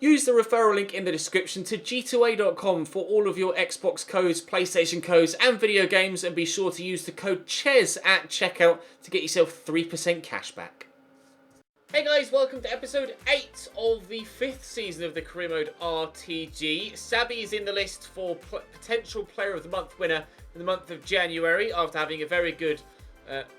Use the referral link in the description to g2a.com for all of your Xbox codes, PlayStation codes and video games, and be sure to use the code CHES at checkout to get yourself 3% cash back. Hey guys, welcome to episode 8 of the 5th season of the Career Mode RTG. Sabby is in the list for potential Player of the Month winner in the month of January after having a very good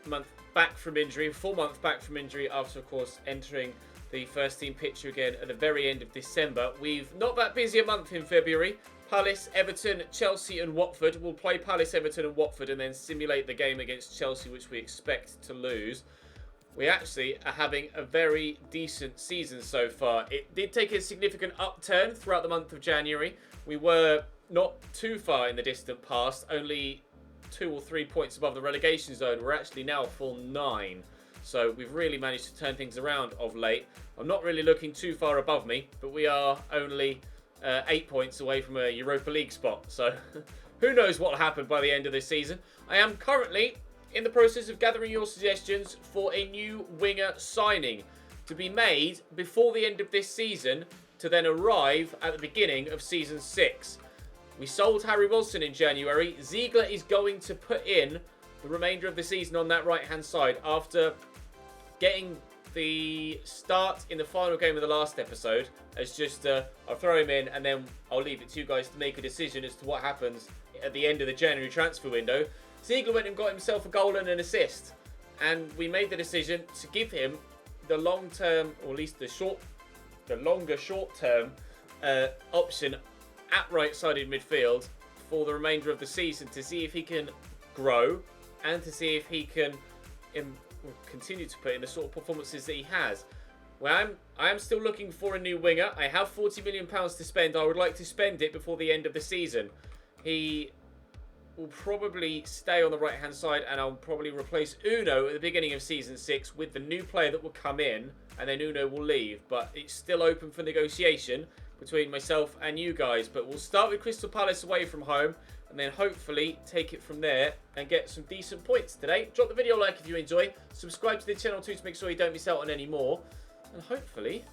month back from injury, 4 months back from injury after, of course, entering the first team picture again at the very end of December. We've not that busy a month in February. Palace, Everton, Chelsea and Watford. We'll play Palace, Everton and Watford and then simulate the game against Chelsea, which we expect to lose. We actually are having a very decent season so far. It did take a significant upturn throughout the month of January. We were not too far in the distant past, only 2 or 3 points above the relegation zone. We're actually now a full 9. So we've really managed to turn things around of late. I'm not really looking too far above me, but we are only 8 points away from a Europa League spot. So who knows what will happen by the end of this season. I am currently in the process of gathering your suggestions for a new winger signing to be made before the end of this season to then arrive at the beginning of Season 6. We sold Harry Wilson in January. Ziegler is going to put in the remainder of the season on that right-hand side after getting the start in the final game of the last episode as just I'll throw him in and then I'll leave it to you guys to make a decision as to what happens at the end of the January transfer window. Ziegler went and got himself a goal and an assist, and we made the decision to give him the long-term, or at least the longer short-term option at right-sided midfield for the remainder of the season to see if he can grow and to see if he can continue to put in the sort of performances that he has. Well, I am still looking for a new winger. I have £40 million to spend. I would like to spend it before the end of the season. He will probably stay on the right hand side and I'll probably replace Uno at the beginning of Season 6 with the new player that will come in, and then Uno will leave. But it's still open for negotiation between myself and you guys. But we'll start with Crystal Palace away from home and then hopefully take it from there and get some decent points today. Drop the video a like if you enjoy. Subscribe to the channel too to make sure you don't miss out on any more. And hopefully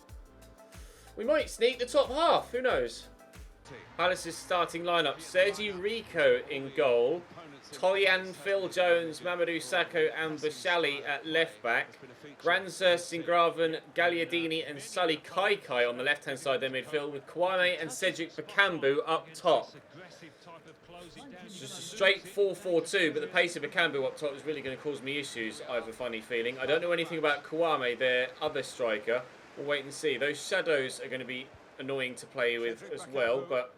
we might sneak the top half. Who knows? Palace's starting lineup: Sergi Rico in goal, Tolyan, Phil Jones, Mamadou Sakho and Bashali at left back, Granzer, Singraven, Gagliardini and Sully Kaikai on the left hand side of their midfield, with Kwame and Cedric Bakambu up top. It's just a straight 4-4-2, but the pace of Bakambu up top is really going to cause me issues, I have a funny feeling. I don't know anything about Kwame, their other striker. We'll wait and see. Those shadows are going to be annoying to play with as well, but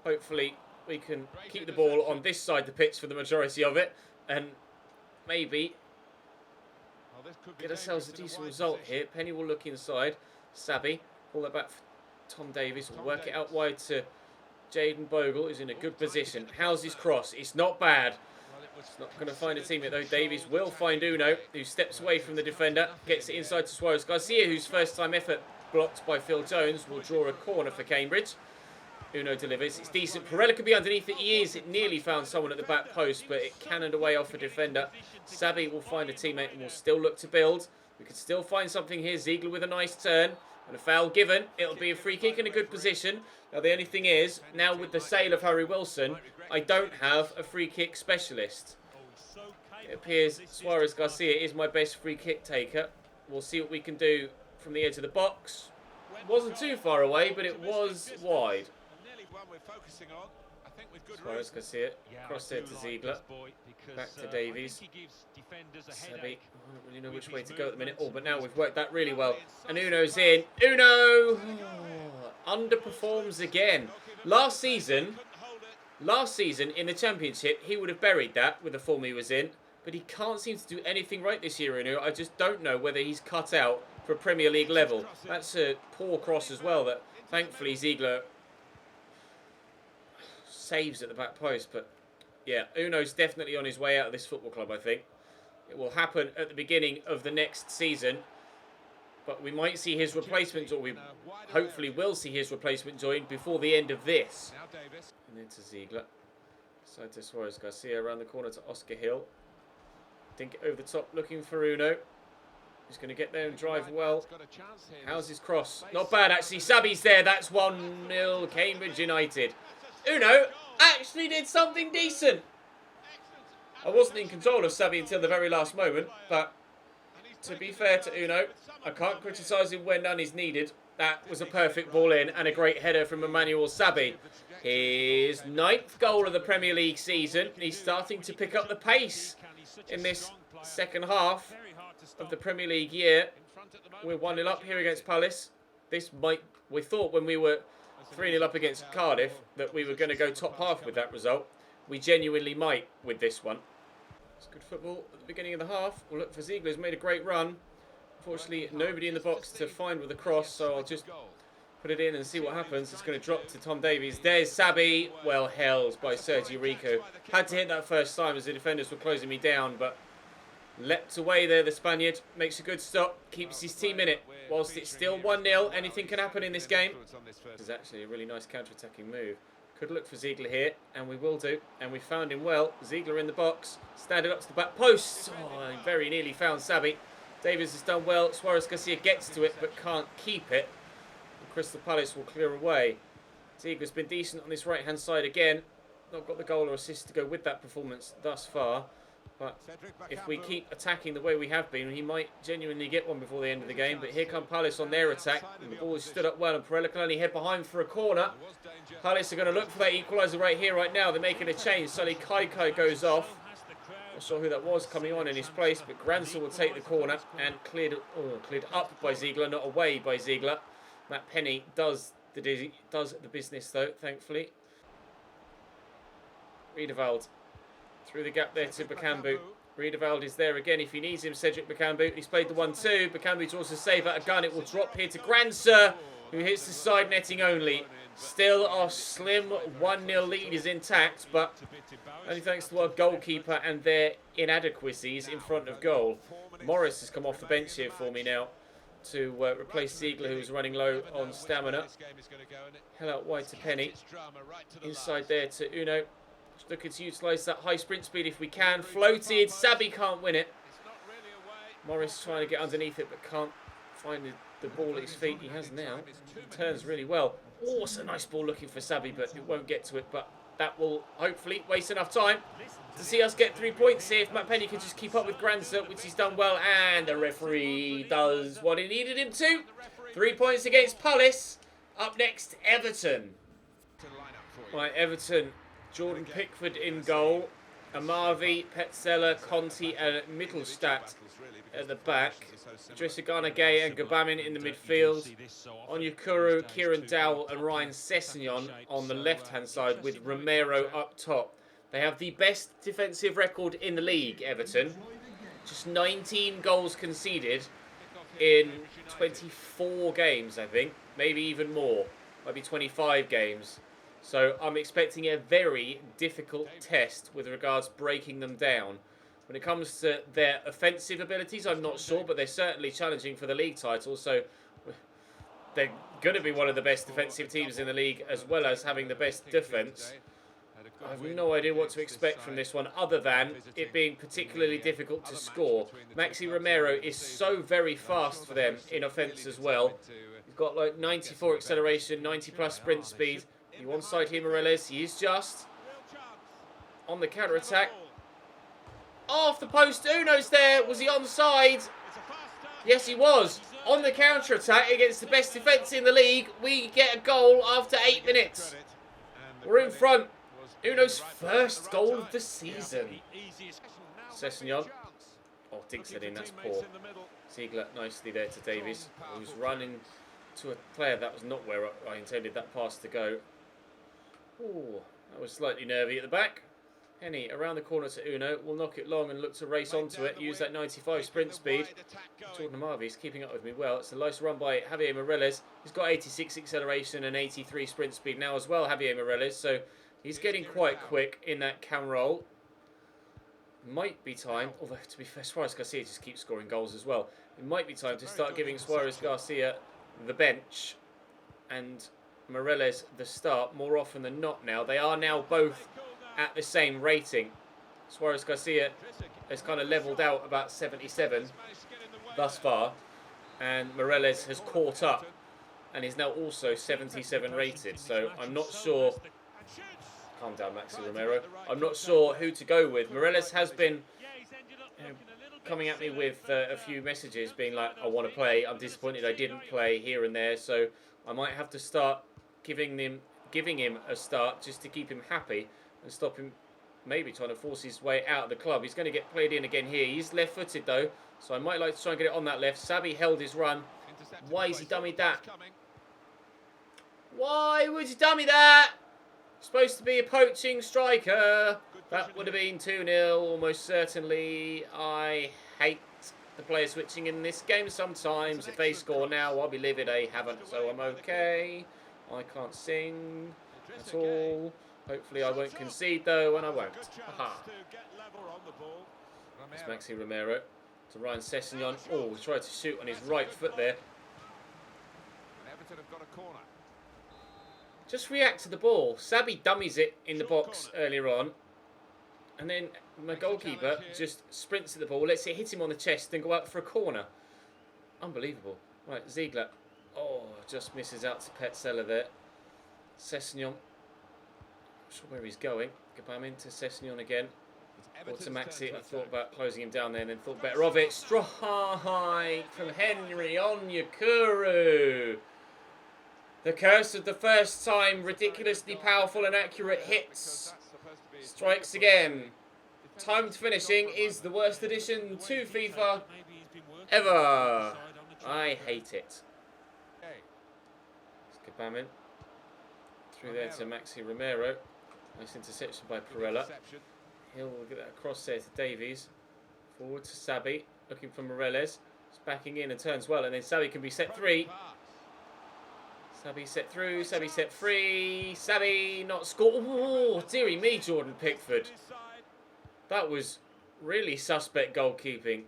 hopefully we can keep the ball on this side of the pitch for the majority of it and maybe get ourselves a decent result here. Penny will look inside. Sabby, pull that back for Tom Davies. We'll work it out wide to Jaden Bogle, who's in a good position. How's his cross? It's not bad. It's not going to find a teammate though. Davies will find Uno, who steps away from the defender, gets it inside to Suarez Garcia, whose first time effort blocked by Phil Jones will draw a corner for Cambridge. Uno delivers. It's decent. Perella could be underneath it. He is. It nearly found someone at the back post, but it cannoned away off a defender. Sabby will find a teammate and will still look to build. We could still find something here. Ziegler with a nice turn. And a foul given. It'll be a free kick in a good position. Now, the only thing is, now with the sale of Harry Wilson, I don't have a free kick specialist. It appears Suarez Garcia is my best free kick taker. We'll see what we can do from the edge of the box. It wasn't too far away, but it was wide. Suarez Garcia, cross there to Ziegler, back to Davies. Sabby, I don't really know which way to go at the minute. Oh, but now we've worked that really well. And Uno's in. Uno underperforms again. Last season in the Championship, he would have buried that with the form he was in. But he can't seem to do anything right this year, Uno. I just don't know whether he's cut out for Premier League level. That's a poor cross as well that thankfully Ziegler saves at the back post. But yeah, Uno's definitely on his way out of this football club, I think. It will happen at the beginning of the next season. But we might see his replacement, or we hopefully will see his replacement join before the end of this. And then to Ziegler. Side to Suarez Garcia, around the corner to Oscar Hill. Dink it over the top, looking for Uno. He's going to get there and drive well. How's his cross? Not bad, actually. Sabi's there. That's 1-0 Cambridge United. Uno actually did something decent. I wasn't in control of Sabi until the very last moment, but to be fair to Uno, I can't criticise him when none is needed. That was a perfect ball in and a great header from Emmanuel Sabi. His 9th goal of the Premier League season. He's starting to pick up the pace in this second half of the Premier League year. We're 1-0 up here against Palace. We thought when we were 3-0 up against Cardiff that we were going to go top half with that result. We genuinely might with this one. It's good football at the beginning of the half. We'll look for Ziegler's made a great run. Unfortunately, nobody in the box to find with a cross, so I'll just put it in and see what happens. It's going to drop to Tom Davies. There's Sabi. Well held by Sergio Rico. Had to hit that first time as the defenders were closing me down, but leapt away there, the Spaniard. Makes a good stop. Keeps his team in it. Whilst it's still 1-0, anything can happen in this game. This is actually a really nice counter-attacking move. Could look for Ziegler here, and we will do. And we found him well. Ziegler in the box. Standing up to the back post. Oh, he very nearly found Sabi. Davies has done well. Suarez Garcia gets to it, but can't keep it. And Crystal Palace will clear away. Ziegler's been decent on this right-hand side again. Not got the goal or assist to go with that performance thus far. But if we keep attacking the way we have been, he might genuinely get one before the end of the game. But here come Palace on their attack. And the ball is stood up well, and Perella can only head behind for a corner. Palace are going to look for that equaliser right here, right now. They're making a change. Sully Kaikai goes off. Not sure who that was coming on in his place, but Granson will take the corner and cleared up by Ziegler, not away by Ziegler. Matt Penny does the business though, thankfully. Riedewald through the gap there to Bakambu. Riedewald is there again if he needs him. Cedric Bakambu. He's played the 1-2. Bakambu draws a save out of gun. It will drop here to Granson, who hits the side netting only. Still, our slim 1-0 lead is intact, but only thanks to our goalkeeper and their inadequacies in front of goal. Morris has come off the bench here for me now to replace Ziegler, who was running low on stamina. Hell out wide to Penny. Inside there to Uno. Just looking to utilise that high sprint speed if we can. Floated. Sabi can't win it. Morris trying to get underneath it, but can't find the ball at his feet. He has now. Turns really well. Oh, it's a nice ball looking for Sabi, but it won't get to it. But that will hopefully waste enough time to see us get 3 points here. If Matt Penny can just keep up with Granson, which he's done well. And the referee does what he needed him to. 3 points against Palace. Up next, Everton. Right, Everton. Jordan Pickford in goal. Amavi, Petzela, Conti and Mittelstadt at the back. Drissagana Gay and Gabamin in the midfield. Onyekuru, Kieran Dowell and Ryan Sessegnon on the left-hand side with Romero up top. They have the best defensive record in the league, Everton. Just 19 goals conceded in 24 games, I think. Maybe even more. Maybe 25 games. So I'm expecting a very difficult test with regards breaking them down. When it comes to their offensive abilities, I'm not sure, but they're certainly challenging for the league title. So they're going to be one of the best defensive teams in the league, as well as having the best defence. I have no idea what to expect from this one, other than it being particularly difficult to score. Maxi Romero is so very fast for them in offence as well. He's got like 94 acceleration, 90 plus sprint speed. You onside here, Morales. He is just on the counter-attack. Off the post. Uno's there. Was he onside? Yes, he was. On the counter-attack against the best defence in the league, we get a goal after 8 minutes. We're in front. Uno's first goal of the season. Sessegnon. Oh, dinks it in. That's poor. Ziegler nicely there to Davies, who's running to a player. That was not where I intended that pass to go. Oh, that was slightly nervy at the back. Penny around the corner to Uno. Will knock it long and look to race onto it. Use that 95 sprint speed. Jordan Amavi's keeping up with me well. It's a nice run by Javier Morales. He's got 86 acceleration and 83 sprint speed now as well, Javier Morales. So he's getting quite quick in that cam roll. Might be time, although to be fair, Suarez Garcia just keeps scoring goals as well. It might be time to start giving Suarez Garcia the bench and Morales the start more often than not now. They are now both at the same rating. Suarez Garcia has kind of levelled out about 77. thus far. And Morelos has caught up and is now also 77 rated. So I'm not sure. Calm down, Maxi Romero. I'm not sure who to go with. Morelos has been coming at me with a few messages being like, I want to play. I'm disappointed I didn't play here and there. So I might have to start giving him a start just to keep him happy and stop him maybe trying to force his way out of the club. He's going to get played in again here. He's left-footed though, so I might like to try and get it on that left. Sabi held his run. Why has he dummied that? Why would he dummy that? Supposed to be a poaching striker. That would have been 2-0 almost certainly. I hate the player switching in this game sometimes. If they score now, I'll be livid. They haven't, so I'm okay. I can't sing at all. Hopefully I won't concede though, and I won't. Aha. It's Maxi Romero to Ryan Sessegnon. Oh, he tried to shoot on his right foot there. Just react to the ball. Sabi dummies it in the box earlier on. And then my goalkeeper just sprints at the ball, lets it hit him on the chest, and go out for a corner. Unbelievable. Right, Ziegler. Oh, just misses out to Petzela there. Sessegnon. Not sure where he's going. Gabam into Sessegnon again. Or to Maxi. I thought about closing him down there and then thought better of it. Strike from Henry Onyekuru. The curse of the first time. Ridiculously powerful and accurate hits. Strikes again. Timed finishing is the worst addition to FIFA ever. I hate it. Gabam through there to Maxi Romero. Nice interception by Perella. He'll get that across there to Davies. Forward to Sabi. Looking for Morelos. He's backing in and turns well. And then Sabi can be set free. Sabi set through. Sabi set free. Sabi not score. Oh, dearie me, Jordan Pickford. That was really suspect goalkeeping.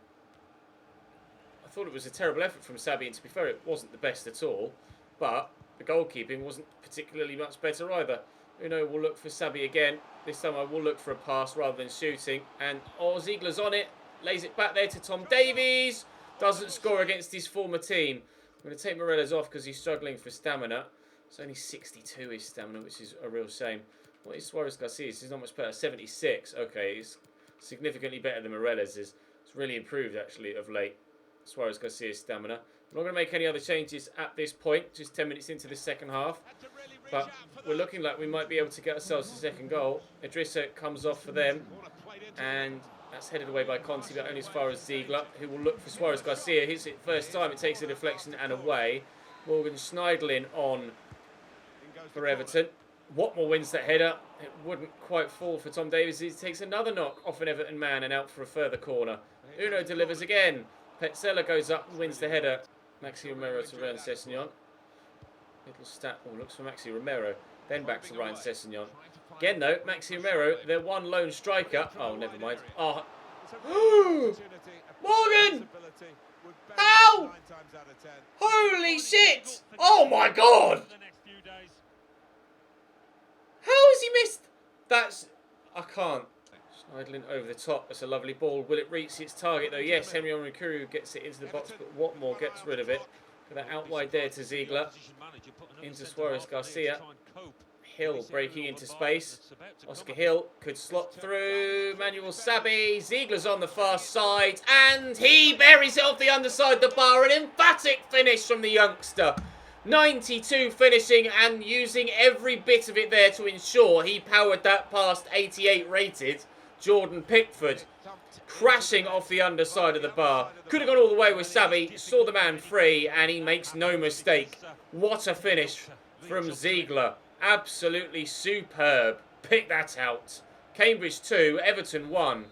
I thought it was a terrible effort from Sabi. And to be fair, it wasn't the best at all. But the goalkeeping wasn't particularly much better either. Uno will look for Sabi again. This time I will look for a pass rather than shooting. And Ziegler's on it. Lays it back there to Tom Davies. Doesn't score against his former team. I'm going to take Morelos off because he's struggling for stamina. It's only 62 his stamina, which is a real shame. What is Suarez Garcia's? He's not much better. 76. Okay, he's significantly better than Morelos is. It's really improved actually of late. Suarez Garcia's stamina. I'm not going to make any other changes at this point. Just 10 minutes into the second half. But we're looking like we might be able to get ourselves a second goal. Idrissa comes off for them. And that's headed away by Conti, but only as far as Ziegler, who will look for Suarez Garcia. Hits it first time. It takes a deflection and away. Morgan Schneidlin on for Everton. Watmore wins that header. It wouldn't quite fall for Tom Davies. He takes another knock off an Everton man and out for a further corner. Uno delivers again. Petzela goes up and wins the header. Maxi Romero to Ryan Sessegnon. Little stat. Oh, looks for Maxi Romero. Then back to Ryan Sessegnon. Again, though, Maxi Romero, their one lone striker. Oh, never mind. Oh. Morgan! How? Holy shit! Oh, my God! How has he missed? That's... I can't. Schneidlin over the top. That's a lovely ball. Will it reach its target, though? Yes, Henry Onyekuru gets it into the box, but Watmore gets rid of it. That out wide there to Ziegler. Into Suarez Garcia. Hill breaking into space. Oscar Hill could slot through. Manuel Sabi. Ziegler's on the far side. And he buries it off the underside of the bar. An emphatic finish from the youngster. 92 finishing and using every bit of it there to ensure he powered that past 88 rated Jordan Pickford. Crashing off the underside of the bar. Could have gone all the way with Sabi. Saw the man free and he makes no mistake. What a finish from Ziegler. Absolutely superb. Pick that out. Cambridge 2, Everton 1.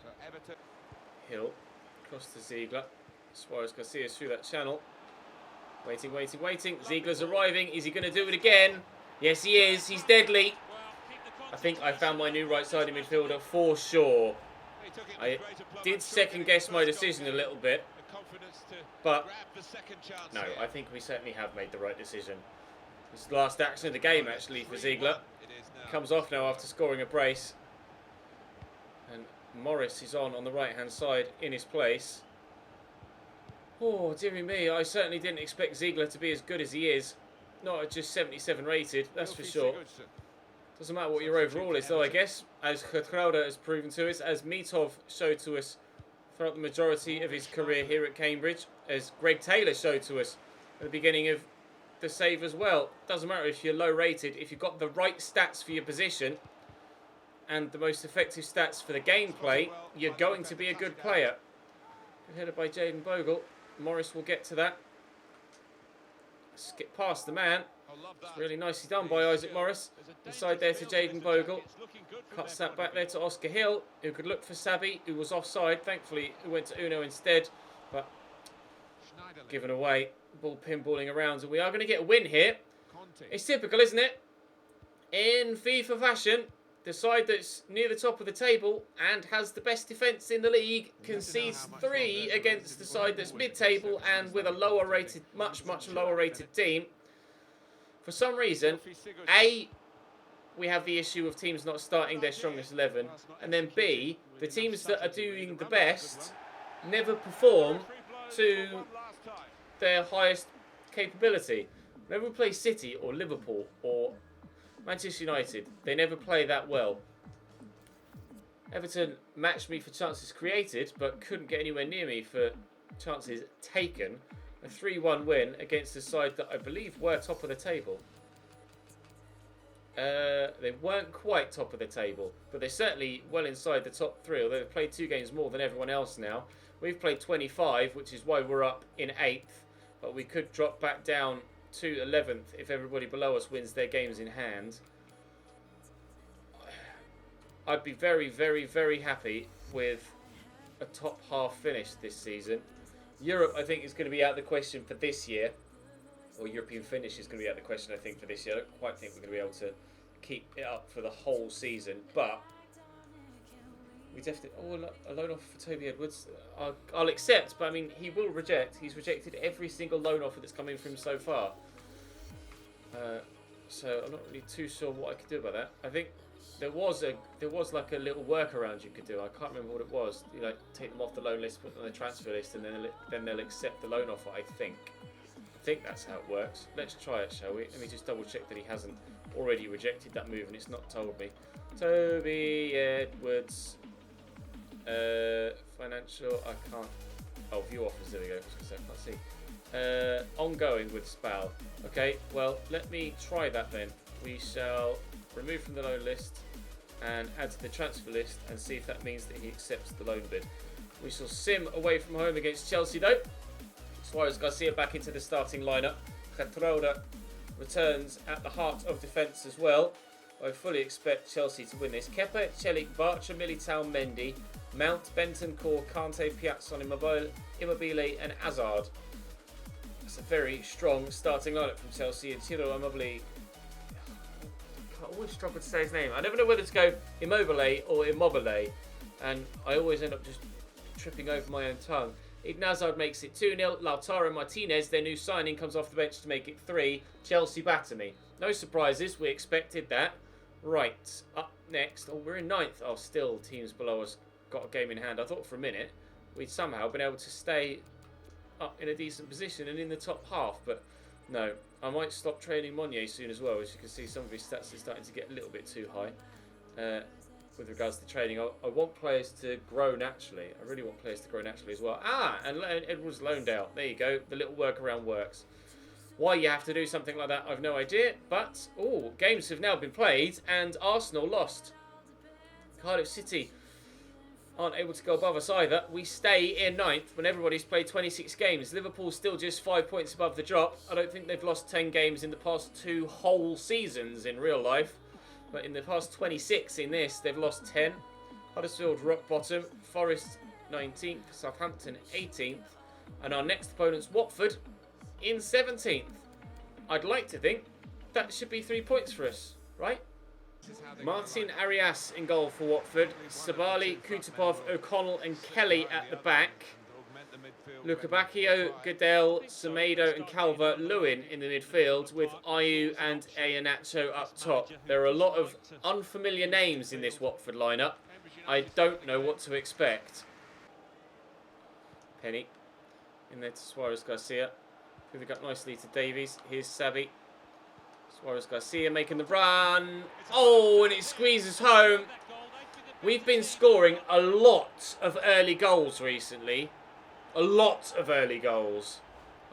Hill across to Ziegler. Suarez Garcia through that channel. Waiting, waiting, waiting. Ziegler's arriving. Is he going to do it again? Yes, he is. He's deadly. I think I found my new right-sided midfielder for sure. I did second guess my decision a little bit, but no, I think we certainly have made the right decision. This is the last action of the game actually for Ziegler. Comes off now after scoring a brace, and Morris is on the right hand side in his place. Oh, dearie me, I certainly didn't expect Ziegler to be as good as he is. Not at just 77 rated, that's for sure. Doesn't matter what your overall is, though, I guess, as Gertruida has proven to us, as Mitov showed to us throughout the majority of his career here at Cambridge, as Greg Taylor showed to us at the beginning of the save as well. Doesn't matter if you're low rated, if you've got the right stats for your position and the most effective stats for the gameplay, you're going to be a good player. Good header by Jaden Bogle. Morris will get to that. Skip past the man. It's really nicely done by Isaac Morris. Inside there to Jaden Bogle. Cuts that back there to Oscar Hill, who could look for Sabi, who was offside. Thankfully, who went to Uno instead. But given away. Ball pinballing around. And we are going to get a win here. It's typical, isn't it? In FIFA fashion, the side that's near the top of the table and has the best defence in the league concedes 3 against the side that's mid-table and with a lower rated, much lower rated team. For some reason, A, we have the issue of teams not starting their strongest 11, and then B, the teams that are doing the best never perform to their highest capability. Whenever we play City or Liverpool or Manchester United, they never play that well. Everton matched me for chances created, but couldn't get anywhere near me for chances taken. A 3-1 win against a side that I believe were top of the table. They weren't quite top of the table, but they're certainly well inside the top 3, although they've played 2 games more than everyone else now. We've played 25, which is why we're up in 8th, but we could drop back down to 11th if everybody below us wins their games in hand. I'd be very, very, very happy with a top half finish this season. Europe, I think, is going to be out of the question for this year. Or European finish is going to be out of the question, I think, for this year. I don't quite think we're going to be able to keep it up for the whole season. But we definitely... Oh, a loan offer for Toby Edwards. I'll accept, but I mean, he will reject. He's rejected every single loan offer that's come in from him so far. So I'm not really too sure what I could do about that. I think there was like a little workaround you could do. I can't remember what it was. You like take them off the loan list, put them on the transfer list, and then they'll accept the loan offer. I think that's how it works. Let's try it, shall we? Let me just double check that he hasn't already rejected that move and it's not told me. Toby Edwards, financial. I can't. Oh, view offers. There we go. I can't see. Ongoing with Spal. Okay. Well, let me try that then. We shall remove from the loan list and add to the transfer list and see if that means that he accepts the loan bid. We shall sim away from home against Chelsea though. Suarez Garcia back into the starting lineup. Gertruida returns at the heart of defence as well. I fully expect Chelsea to win this. Kepa, Celik, Bartra, Militao, Mendy, Mount, Bentancur, Kante, Piazzon, Immobile and Hazard. That's a very strong starting lineup from Chelsea. And Ciro Immobile, I always struggle to say his name. I never know whether to go Immobile or Immobile, and I always end up just tripping over my own tongue. Eden Hazard makes it 2-0. Lautaro Martinez, their new signing, comes off the bench to make it 3. Chelsea batter me. No surprises, we expected that. Right, up next. Oh, we're in 9th. Oh, still teams below us got a game in hand. I thought for a minute we'd somehow been able to stay up in a decent position and in the top half, but no. I might stop training Monnier soon as well. As you can see, some of his stats are starting to get a little bit too high with regards to training. I want players to grow naturally. I really want players to grow naturally as well. And Edwards loaned out. There you go. The little workaround works. Why you have to do something like that, I've no idea. But, games have now been played and Arsenal lost. Cardiff City aren't able to go above us either. We stay in 9th when everybody's played 26 games. Liverpool's still just 5 points above the drop. I don't think they've lost 10 games in the past 2 whole seasons in real life. But in the past 26 in this, they've lost 10. Huddersfield rock bottom. Forest 19th. Southampton 18th. And our next opponent's Watford in 17th. I'd like to think that should be 3 points for us, right? Martin Arias in goal for Watford. Sabali, Kutupov, O'Connell and Kelly at the back. Luca Bacchio, Goodell, Semedo and Calvert-Lewin in the midfield with Ayew and Iheanacho up top. There are a lot of unfamiliar names in this Watford lineup. I don't know what to expect. Penny. In there to Suarez Garcia. Moving up nicely to Davies. Here's Sabi. Suarez Garcia making the run. Oh, and it squeezes home. We've been scoring a lot of early goals recently. A lot of early goals.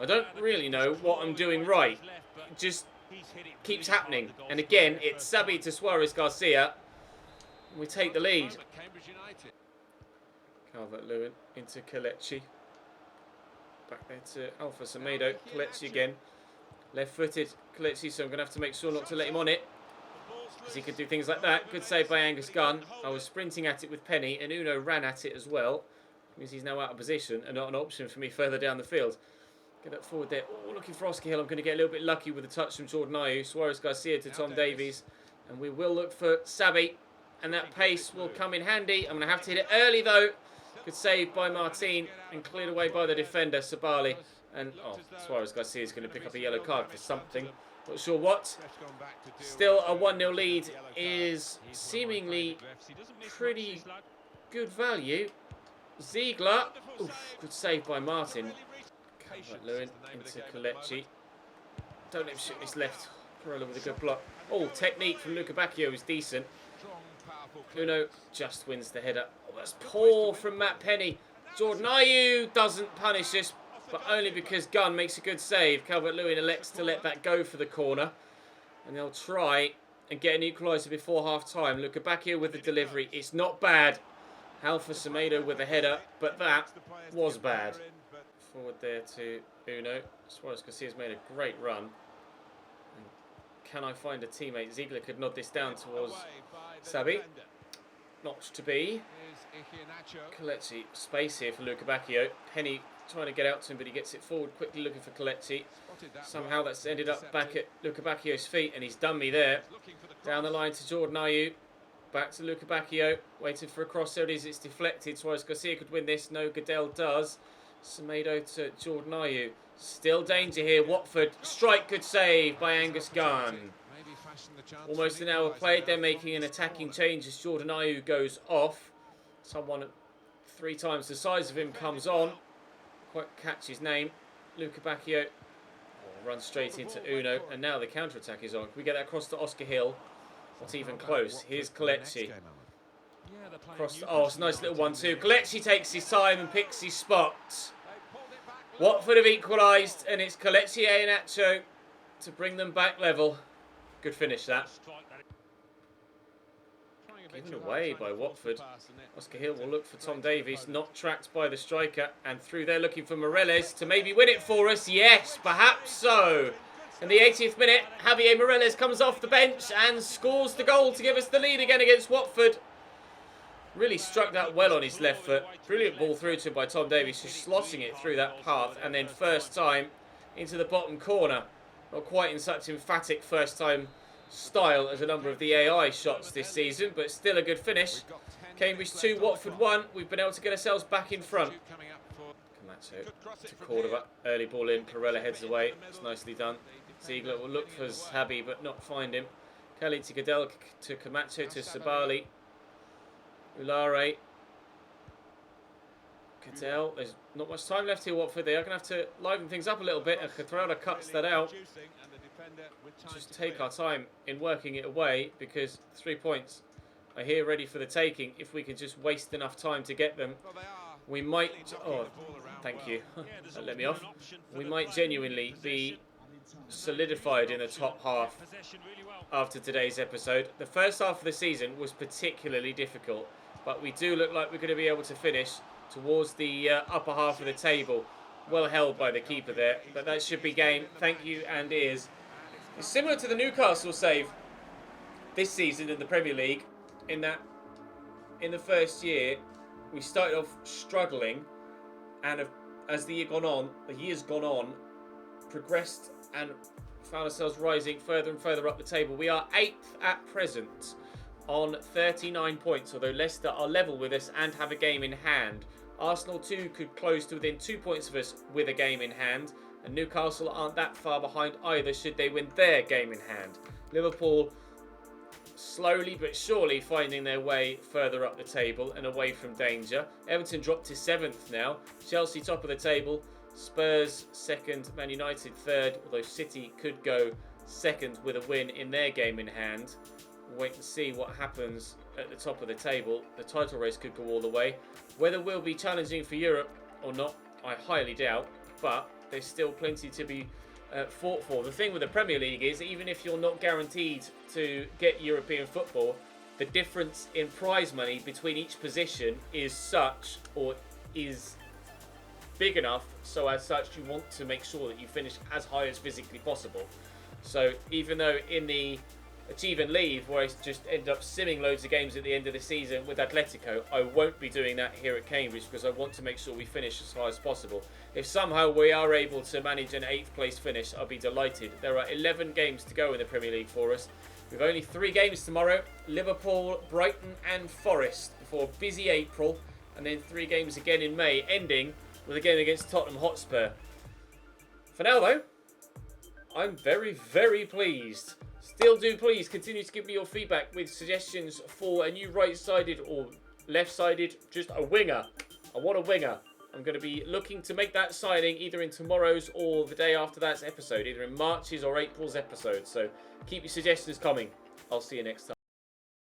I don't really know what I'm doing right. It just keeps happening. And again, it's Sabi to Suarez Garcia. We take the lead. Calvert-Lewin into Kelechi. Back there to Alpha Semedo. Kelechi again. Left-footed Kelechi, so I'm going to have to make sure not to let him on it, because he could do things like that. Good save by Angus Gunn. I was sprinting at it with Penny, and Uno ran at it as well. Means he's now out of position and not an option for me further down the field. Get up forward there. Oh, looking for Oscar Hill. I'm going to get a little bit lucky with a touch from Jordan Ayew. Suarez Garcia to Tom Davies. And we will look for Sabi. And that pace will come in handy. I'm going to have to hit it early, though. Good save by Martin and cleared away by the defender, Sabali. And, Suarez Garcia is going to pick up a yellow card for something. Not sure what. Still, a 1-0 lead is seemingly pretty good value. Ziegler. Oof, good save by Martin. Calvert-Lewin into Kelechi. Don't let him shoot this left. Corolla with a good block. Oh, technique from Luca Bacchio is decent. Uno just wins the header. Oh, that's poor from Matt Penny. Jordan Ayew doesn't punish this, but only because Gunn makes a good save. Calvert-Lewin elects to let that go for the corner. And they'll try and get an equaliser before half-time. Luca Bacchio with the delivery. It's not bad. Alpha Semedo with a header, but that was bad. Forward there to Uno. Suarez Garcia's made a great run. And can I find a teammate? Ziegler could nod this down towards Sabi. Not to be. Kelechi, space here for Luca Bacchio. Penny trying to get out to him, but he gets it forward quickly, looking for Kelechi. Somehow that's ended up back at Luca Bacchio's feet, and he's done me there. Down the line to Jordan Ayew. Back to Luca Bacchio, waiting for a cross. There it is, it's deflected. Suarez Garcia could win this. No, Goodell does. Semedo to Jordan Ayew. Still danger here. Watford. Strike, good save by Angus Gunn. Almost an hour played. They're making an attacking change as Jordan Ayew goes off. Someone 3 times the size of him comes on. Quite catch his name. Luca Bacchio runs straight into Uno. And now the counter-attack is on. Can we get that across to Oscar Hill? Not even close. Here's Kelechi. Cross. Oh, it's a nice little 1-2. Kelechi takes his time and picks his spot. Watford have equalised, and it's Kelechi Iheanacho to bring them back level. Good finish, that. Given away by Watford. Oscar Hill will look for Tom Davies, not tracked by the striker, and through there looking for Moreles to maybe win it for us. Yes, perhaps so. In the 80th minute, Javier Moreles comes off the bench and scores the goal to give us the lead again against Watford. Really struck that well on his left foot. Brilliant ball through to him by Tom Davies, just slotting it through that path, and then first time into the bottom corner. Not quite in such emphatic first time style as a number of the AI shots this season, but still a good finish. Cambridge 2, Watford 1. We've been able to get ourselves back in front. Camacho to Cordoba. Early ball in. Perella heads away. It's nicely done. Ziegler will look for Zahabi but not find him. Kelly to Goodell to Camacho to Sabali. Ulare. Goodell. There's not much time left here, Watford. They are going to have to liven things up a little bit, and Catrala cuts that out. Just take our time in working it away, because 3 points are here ready for the taking. If we can just waste enough time to get them, we might... Oh, thank you. That let me off. We might genuinely be solidified in the top half after today's episode. The first half of the season was particularly difficult, but we do look like we're going to be able to finish towards the upper half of the table. Well held by the keeper there, but that should be game. Thank you, and is. It's similar to the Newcastle save this season in the Premier League, in that in the first year we started off struggling, and as the year's gone on, progressed and found ourselves rising further and further up the table. We are 8th at present on 39 points, although Leicester are level with us and have a game in hand. Arsenal too could close to within 2 points of us with a game in hand, and Newcastle aren't that far behind either should they win their game in hand. Liverpool slowly but surely finding their way further up the table and away from danger. Everton dropped to 7th now. Chelsea top of the table. Spurs second, Man United third, although City could go second with a win in their game in hand. We'll wait and see what happens at the top of the table. The title race could go all the way. Whether we'll be challenging for Europe or not, I highly doubt, but there's still plenty to be fought for. The thing with the Premier League is, even if you're not guaranteed to get European football, the difference in prize money between each position is such, or is big enough, so as such you want to make sure that you finish as high as physically possible. So even though in the Achieve and Leave, where I just end up simming loads of games at the end of the season with Atletico, I won't be doing that here at Cambridge because I want to make sure we finish as high as possible. If somehow we are able to manage an 8th place finish, I'll be delighted. There are 11 games to go in the Premier League for us. We've only 3 games tomorrow: Liverpool, Brighton and Forest, before a busy April, and then 3 games again in May, ending with a game against Tottenham Hotspur. For now though, I'm very, very pleased. Still do please continue to give me your feedback with suggestions for a new right-sided or left-sided, just a winger. I want a winger. I'm going to be looking to make that signing either in tomorrow's or the day after that's episode, either in March's or April's episode. So keep your suggestions coming. I'll see you next time.